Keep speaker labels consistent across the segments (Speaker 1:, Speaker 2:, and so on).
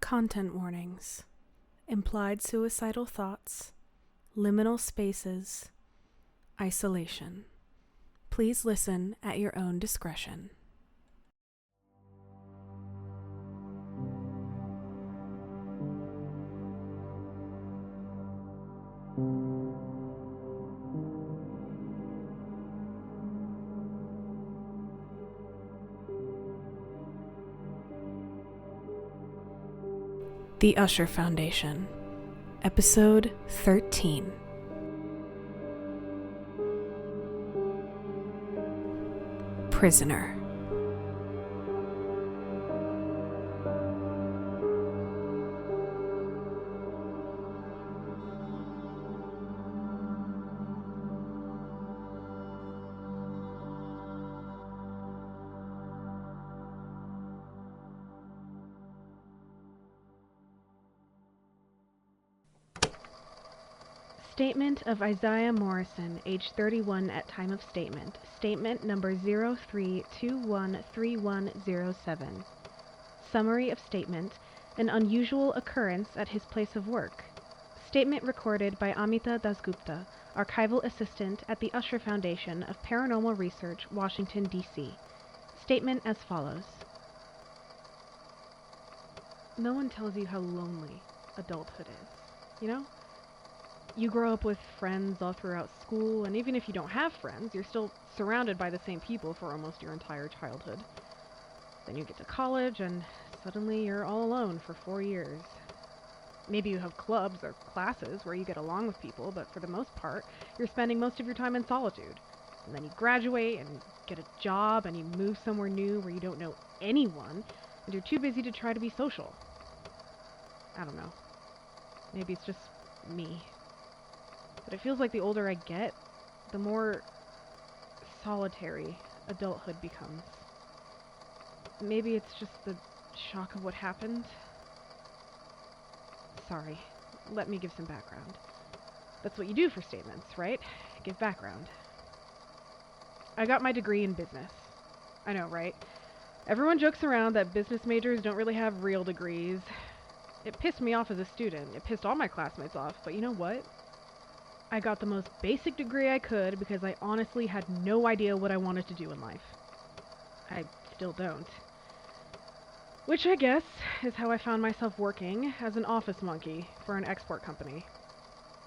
Speaker 1: Content warnings, implied suicidal thoughts, liminal spaces, isolation. Please listen at your own discretion. The Usher Foundation, Episode 13. Prisoner.
Speaker 2: Statement of Isaiah Morrison, age 31 at time of statement. Statement number 03213107. Summary of statement. An unusual occurrence at his place of work. Statement recorded by Amita Dasgupta, archival assistant at the Usher Foundation of Paranormal Research, Washington, D.C. Statement as follows. No one tells you how lonely adulthood is, you know? You grow up with friends all throughout school, and even if you don't have friends, you're still surrounded by the same people for almost your entire childhood. Then you get to college, and suddenly you're all alone for 4 years. Maybe you have clubs or classes where you get along with people, but for the most part, you're spending most of your time in solitude. And then you graduate, and you get a job, and you move somewhere new where you don't know anyone, and you're too busy to try to be social. I don't know. Maybe it's just me. But it feels like the older I get, the more solitary adulthood becomes. Maybe it's just the shock of what happened. Sorry, let me give some background. That's what you do for statements, right? Give background. I got my degree in business. I know, right? Everyone jokes around that business majors don't really have real degrees. It pissed me off as a student. It pissed all my classmates off, but you know what? I got the most basic degree I could because I honestly had no idea what I wanted to do in life. I still don't. Which I guess is how I found myself working as an office monkey for an export company.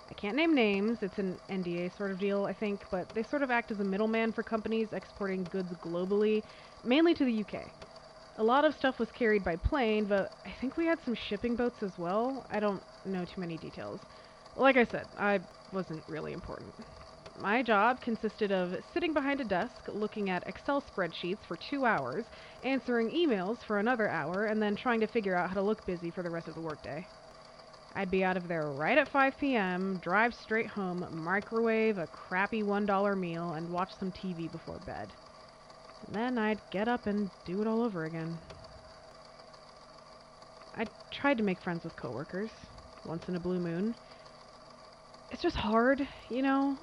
Speaker 2: I can't name names, it's an NDA sort of deal, I think, but they sort of act as a middleman for companies exporting goods globally, mainly to the UK. A lot of stuff was carried by plane, but I think we had some shipping boats as well. I don't know too many details. Like I said, I wasn't really important. My job consisted of sitting behind a desk, looking at Excel spreadsheets for 2 hours, answering emails for another hour, and then trying to figure out how to look busy for the rest of the workday. I'd be out of there right at 5 p.m., drive straight home, microwave a crappy $1 meal, and watch some TV before bed. And then I'd get up and do it all over again. I tried to make friends with coworkers, once in a blue moon. It's just hard, you know?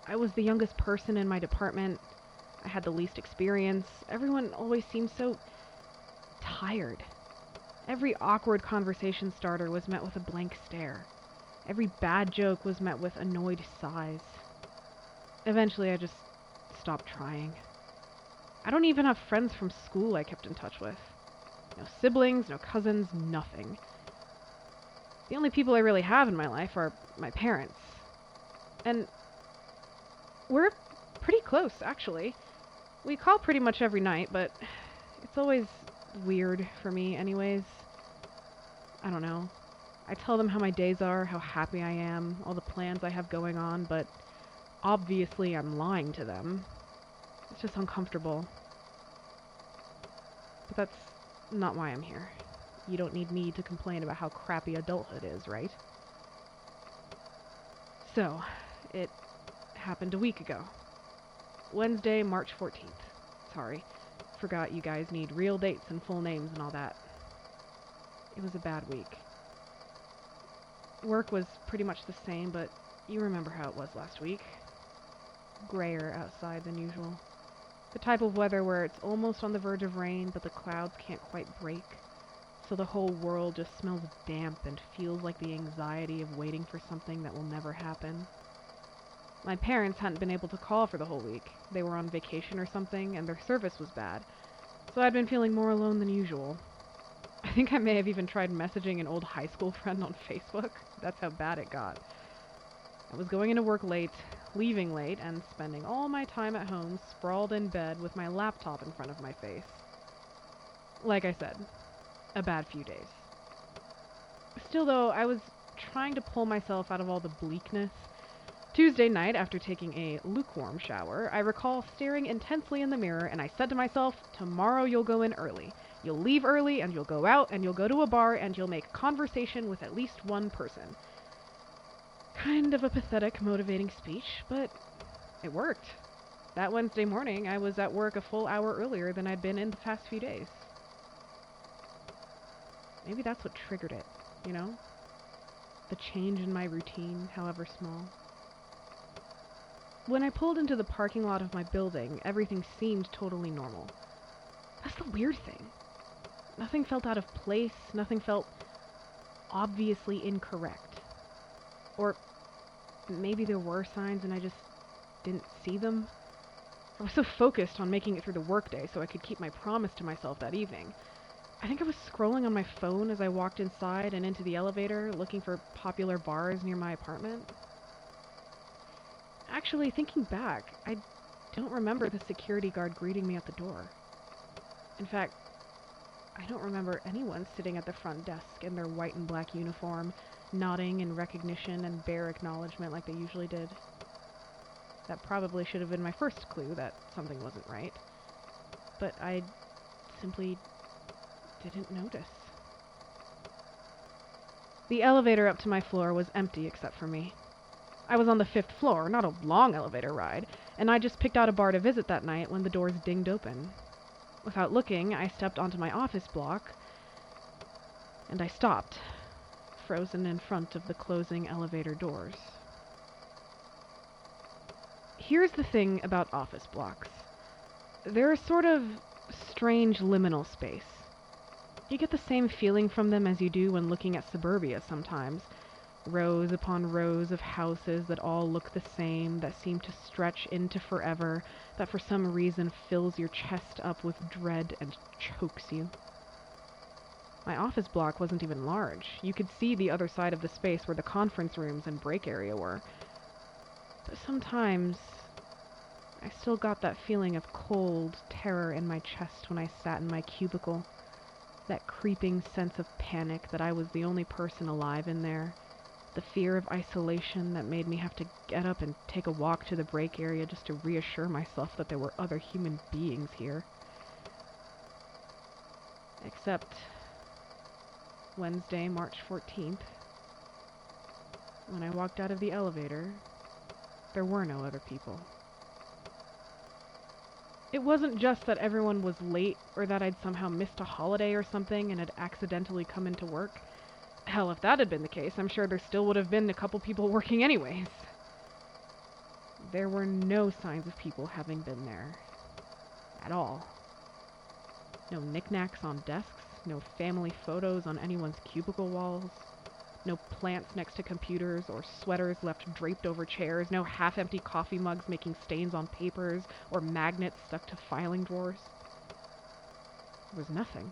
Speaker 2: I was the youngest person in my department. I had the least experience. Everyone always seemed so tired. Every awkward conversation starter was met with a blank stare. Every bad joke was met with annoyed sighs. Eventually, I just stopped trying. I don't even have friends from school I kept in touch with. No siblings, no cousins, nothing. The only people I really have in my life are my parents. And we're pretty close, actually. We call pretty much every night, but it's always weird for me anyways. I don't know. I tell them how my days are, how happy I am, all the plans I have going on, but obviously I'm lying to them. It's just uncomfortable. But that's not why I'm here. You don't need me to complain about how crappy adulthood is, right? So, it happened a week ago. Wednesday, March 14th. Sorry, forgot you guys need real dates and full names and all that. It was a bad week. Work was pretty much the same, but you remember how it was last week. Grayer outside than usual. The type of weather where it's almost on the verge of rain, but the clouds can't quite break. so the whole world just smells damp and feels like the anxiety of waiting for something that will never happen. My parents hadn't been able to call for the whole week. They were on vacation or something, and their service was bad, so I'd been feeling more alone than usual. I think I may have even tried messaging an old high school friend on Facebook. That's how bad it got. I was going into work late, leaving late, and spending all my time at home sprawled in bed with my laptop in front of my face. Like I said, a bad few days. Still though, I was trying to pull myself out of all the bleakness. Tuesday night, after taking a lukewarm shower, I recall staring intensely in the mirror, and I said to myself, tomorrow you'll go in early. You'll leave early, and you'll go out, and you'll go to a bar, and you'll make conversation with at least one person. Kind of a pathetic, motivating speech, but it worked. That Wednesday morning, I was at work a full hour earlier than I'd been in the past few days. Maybe that's what triggered it, you know? The change in my routine, however small. When I pulled into the parking lot of my building, everything seemed totally normal. That's the weird thing. Nothing felt out of place, nothing felt obviously incorrect. Or maybe there were signs and I just didn't see them. I was so focused on making it through the workday so I could keep my promise to myself that evening. I think I was scrolling on my phone as I walked inside and into the elevator, looking for popular bars near my apartment. Actually, thinking back, I don't remember the security guard greeting me at the door. In fact, I don't remember anyone sitting at the front desk in their white and black uniform, nodding in recognition and bare acknowledgement like they usually did. That probably should have been my first clue that something wasn't right. But I simply didn't notice. The elevator up to my floor was empty except for me. I was on the 5th floor, not a long elevator ride, and I just picked out a bar to visit that night when the doors dinged open. Without looking, I stepped onto my office block, and I stopped, frozen in front of the closing elevator doors. Here's the thing about office blocks. They're a sort of strange liminal space. You get the same feeling from them as you do when looking at suburbia sometimes. Rows upon rows of houses that all look the same, that seem to stretch into forever, that for some reason fills your chest up with dread and chokes you. My office block wasn't even large. You could see the other side of the space where the conference rooms and break area were. But sometimes I still got that feeling of cold terror in my chest when I sat in my cubicle. That creeping sense of panic that I was the only person alive in there. The fear of isolation that made me have to get up and take a walk to the break area just to reassure myself that there were other human beings here. Except Wednesday, March 14th, when I walked out of the elevator, there were no other people. It wasn't just that everyone was late or that I'd somehow missed a holiday or something and had accidentally come into work. Hell, if that had been the case, I'm sure there still would have been a couple people working anyways. There were no signs of people having been there. At all. No knickknacks on desks, no family photos on anyone's cubicle walls, no plants next to computers or sweaters left draped over chairs, no half-empty coffee mugs making stains on papers or magnets stuck to filing drawers. There was nothing.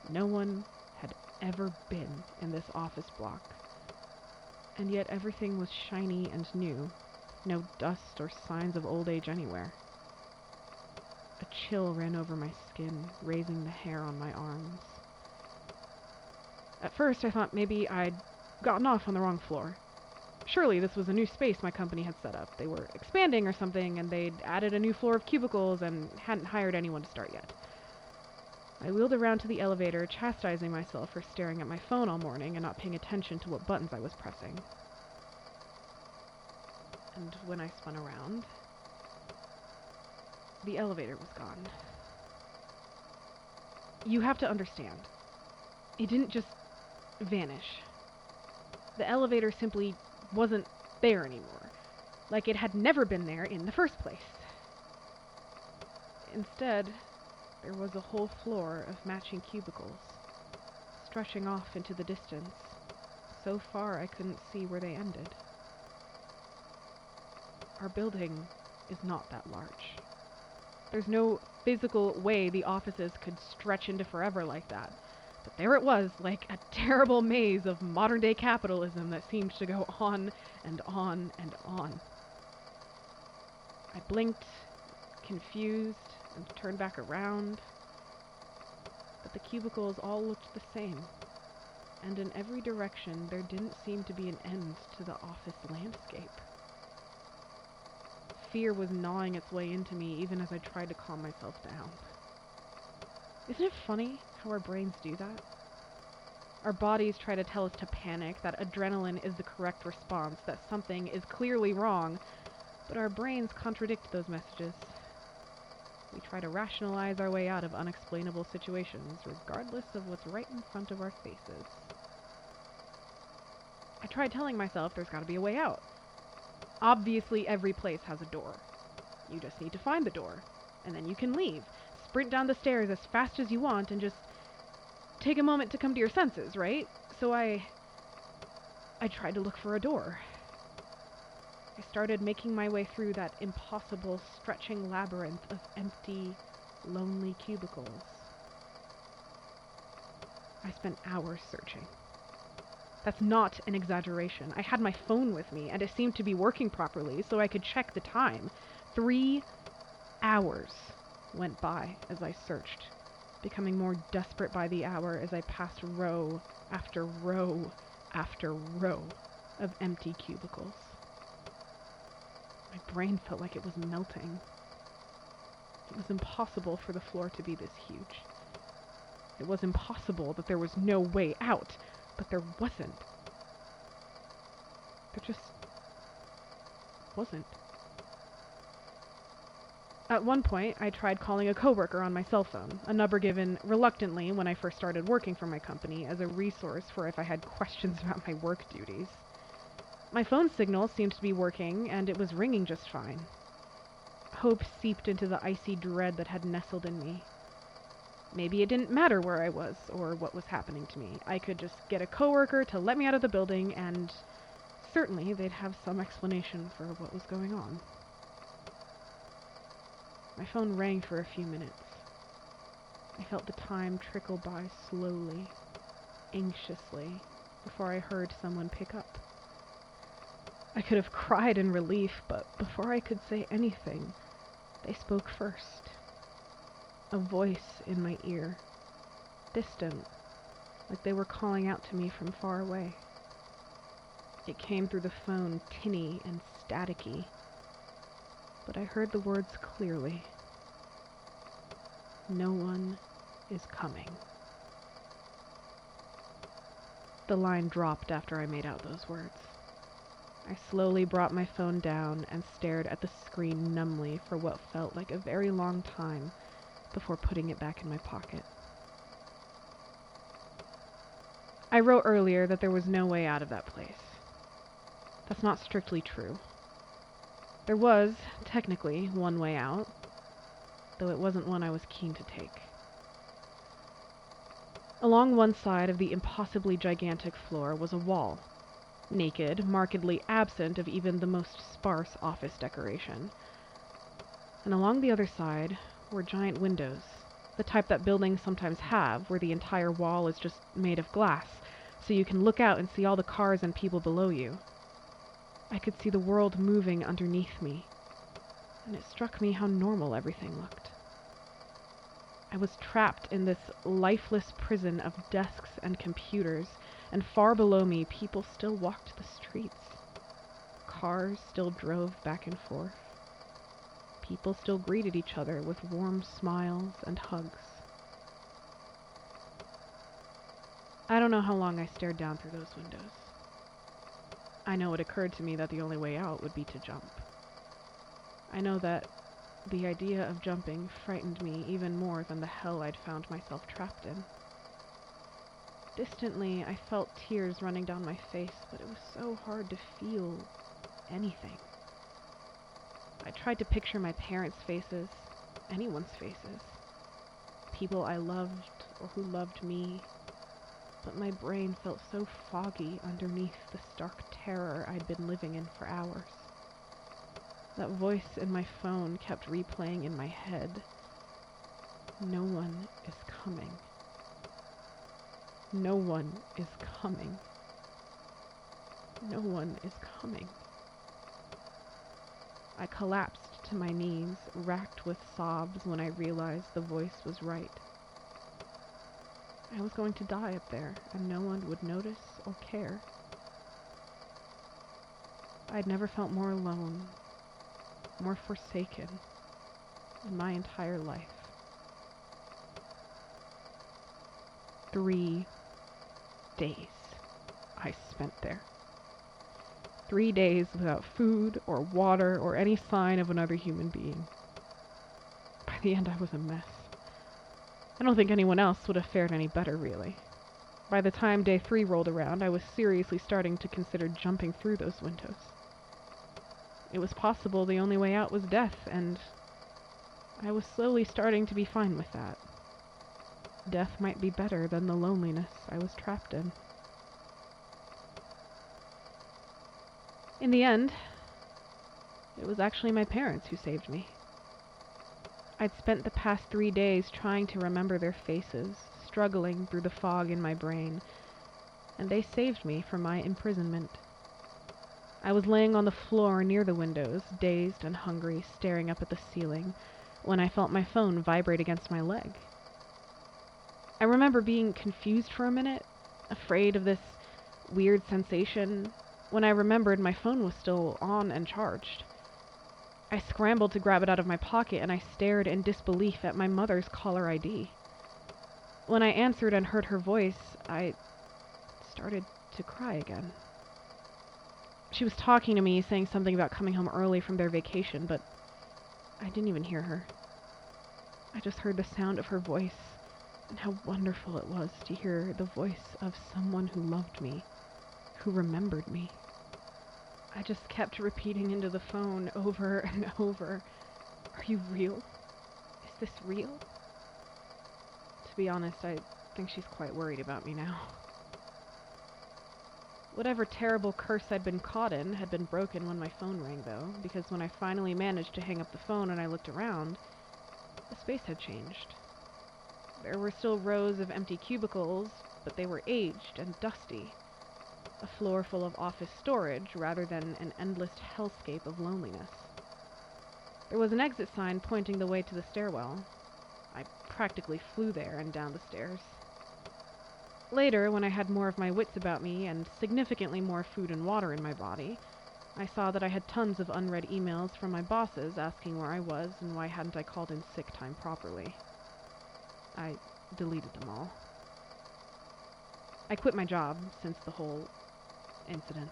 Speaker 2: No one had ever been in this office block. And yet everything was shiny and new. No dust or signs of old age anywhere. A chill ran over my skin, raising the hair on my arms. At first I thought maybe I'd gotten off on the wrong floor. Surely this was a new space my company had set up. They were expanding or something, and they'd added a new floor of cubicles and hadn't hired anyone to start yet. I wheeled around to the elevator, chastising myself for staring at my phone all morning and not paying attention to what buttons I was pressing. And when I spun around, the elevator was gone. You have to understand, it didn't just vanish. The elevator simply wasn't there anymore, like it had never been there in the first place. Instead, there was a whole floor of matching cubicles, stretching off into the distance, so far I couldn't see where they ended. Our building is not that large. There's no physical way the offices could stretch into forever like that. But there it was, like a terrible maze of modern-day capitalism that seemed to go on and on and on. I blinked, confused, and turned back around. But the cubicles all looked the same. And in every direction, there didn't seem to be an end to the office landscape. Fear was gnawing its way into me even as I tried to calm myself down. Isn't it funny how our brains do that? Our bodies try to tell us to panic, that adrenaline is the correct response, that something is clearly wrong, but our brains contradict those messages. We try to rationalize our way out of unexplainable situations, regardless of what's right in front of our faces. I tried telling myself there's gotta be a way out. Obviously, every place has a door. You just need to find the door, and then you can leave. Sprint down the stairs as fast as you want and just take a moment to come to your senses, right? So I tried to look for a door. I started making my way through that impossible, stretching labyrinth of empty, lonely cubicles. I spent hours searching. That's not an exaggeration. I had my phone with me, and it seemed to be working properly, so I could check the time. 3 hours went by as I searched, becoming more desperate by the hour as I passed row after row after row of empty cubicles. My brain felt like it was melting. It was impossible for the floor to be this huge. It was impossible that there was no way out. But there wasn't. There just wasn't. At one point, I tried calling a coworker on my cell phone, a number given reluctantly when I first started working for my company as a resource for if I had questions about my work duties. My phone signal seemed to be working, and it was ringing just fine. Hope seeped into the icy dread that had nestled in me. Maybe it didn't matter where I was or what was happening to me. I could just get a coworker to let me out of the building, and certainly they'd have some explanation for what was going on. My phone rang for a few minutes. I felt the time trickle by slowly, anxiously, before I heard someone pick up. I could have cried in relief, but before I could say anything, they spoke first. A voice in my ear, distant, like they were calling out to me from far away. It came through the phone, tinny and staticky, but I heard the words clearly. No one is coming. The line dropped after I made out those words. I slowly brought my phone down and stared at the screen numbly for what felt like a very long time before putting it back in my pocket. I wrote earlier that there was no way out of that place. That's not strictly true. There was, technically, one way out, though it wasn't one I was keen to take. Along one side of the impossibly gigantic floor was a wall, naked, markedly absent of even the most sparse office decoration. And along the other side were giant windows, the type that buildings sometimes have, where the entire wall is just made of glass, so you can look out and see all the cars and people below you. I could see the world moving underneath me, and it struck me how normal everything looked. I was trapped in this lifeless prison of desks and computers, and far below me people still walked the streets. Cars still drove back and forth. People still greeted each other with warm smiles and hugs. I don't know how long I stared down through those windows. I know it occurred to me that the only way out would be to jump. I know that the idea of jumping frightened me even more than the hell I'd found myself trapped in. Distantly, I felt tears running down my face, but it was so hard to feel anything. I tried to picture my parents' faces, anyone's faces, people I loved or who loved me, but my brain felt so foggy underneath the stark terror I'd been living in for hours. That voice in my phone kept replaying in my head. No one is coming. No one is coming. No one is coming. I collapsed to my knees, racked with sobs when I realized the voice was right. I was going to die up there, and no one would notice or care. I'd never felt more alone, more forsaken in my entire life. 3 days I spent there. 3 days without food or water or any sign of another human being. By the end, I was a mess. I don't think anyone else would have fared any better, really. By the time day 3 rolled around, I was seriously starting to consider jumping through those windows. It was possible the only way out was death, and I was slowly starting to be fine with that. Death might be better than the loneliness I was trapped in. In the end, it was actually my parents who saved me. I'd spent the past 3 days trying to remember their faces, struggling through the fog in my brain, and they saved me from my imprisonment. I was laying on the floor near the windows, dazed and hungry, staring up at the ceiling, when I felt my phone vibrate against my leg. I remember being confused for a minute, afraid of this weird sensation, when I remembered my phone was still on and charged. I scrambled to grab it out of my pocket, and I stared in disbelief at my mother's caller ID. When I answered and heard her voice, I started to cry again. She was talking to me, saying something about coming home early from their vacation, but I didn't even hear her. I just heard the sound of her voice, and how wonderful it was to hear the voice of someone who loved me, who remembered me. I just kept repeating into the phone over and over, "Are you real? Is this real?" To be honest, I think she's quite worried about me now. Whatever terrible curse I'd been caught in had been broken when my phone rang, though, because when I finally managed to hang up the phone and I looked around, the space had changed. There were still rows of empty cubicles, but they were aged and dusty. A floor full of office storage rather than an endless hellscape of loneliness. There was an exit sign pointing the way to the stairwell. I practically flew there and down the stairs. Later, when I had more of my wits about me and significantly more food and water in my body, I saw that I had tons of unread emails from my bosses asking where I was and why hadn't I called in sick time properly. I deleted them all. I quit my job since the whole incident.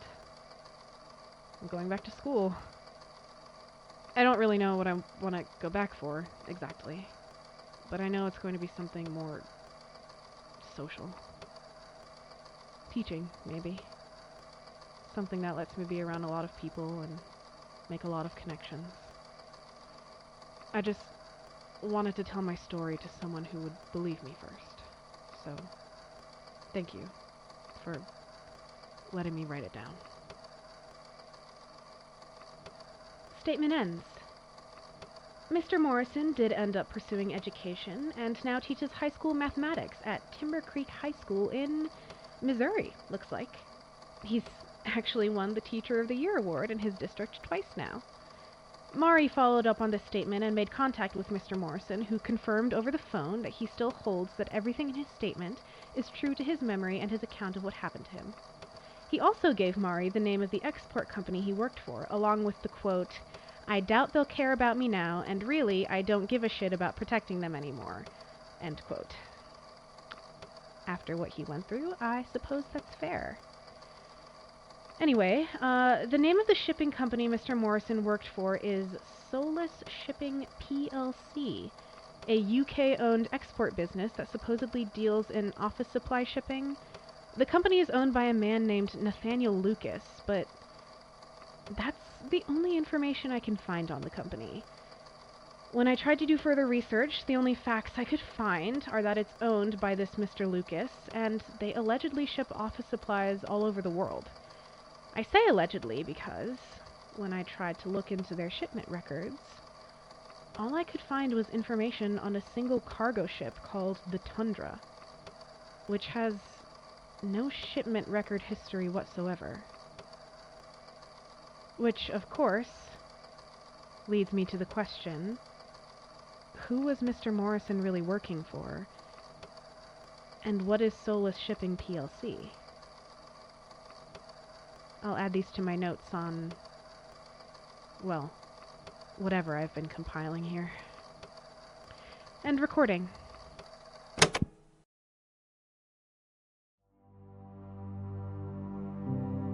Speaker 2: I'm going back to school. I don't really know what I want to go back for, exactly. But I know it's going to be something more social. Teaching, maybe. Something that lets me be around a lot of people and make a lot of connections. I just wanted to tell my story to someone who would believe me first. So, thank you for letting me write it down. Statement ends. Mr. Morrison did end up pursuing education and now teaches high school mathematics at Timber Creek High School in Missouri, looks like. He's actually won the Teacher of the Year award in his district twice now. Mari followed up on this statement and made contact with Mr. Morrison, who confirmed over the phone that he still holds that everything in his statement is true to his memory and his account of what happened to him. He also gave Mari the name of the export company he worked for, along with the quote, "I doubt they'll care about me now, and really, I don't give a shit about protecting them anymore," end quote. After what he went through, I suppose that's fair. Anyway, the name of the shipping company Mr. Morrison worked for is Solus Shipping PLC, a UK-owned export business that supposedly deals in office supply shipping. The company is owned by a man named Nathaniel Lucas, but that's the only information I can find on the company. When I tried to do further research, the only facts I could find are that it's owned by this Mr. Lucas, and they allegedly ship office supplies all over the world. I say allegedly because, when I tried to look into their shipment records, all I could find was information on a single cargo ship called the Tundra, which has no shipment record history whatsoever. Which, of course, leads me to the question, who was Mr. Morrison really working for? And what is Soulless Shipping PLC? I'll add these to my notes on, well, whatever I've been compiling here. End recording.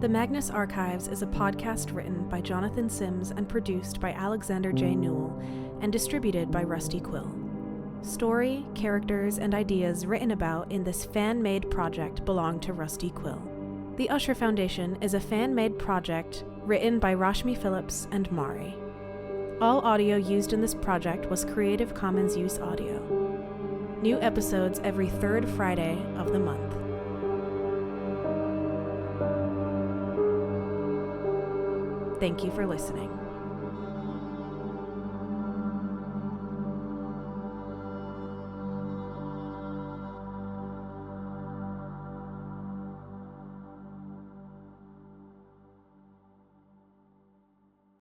Speaker 1: The Magnus Archives is a podcast written by Jonathan Sims and produced by Alexander J. Newall and distributed by Rusty Quill. Story, characters, and ideas written about in this fan-made project belong to Rusty Quill. The Usher Foundation is a fan-made project written by Rashmi Phillips and Mari. All audio used in this project was Creative Commons Use Audio. New episodes every third Friday of the month. Thank you for listening.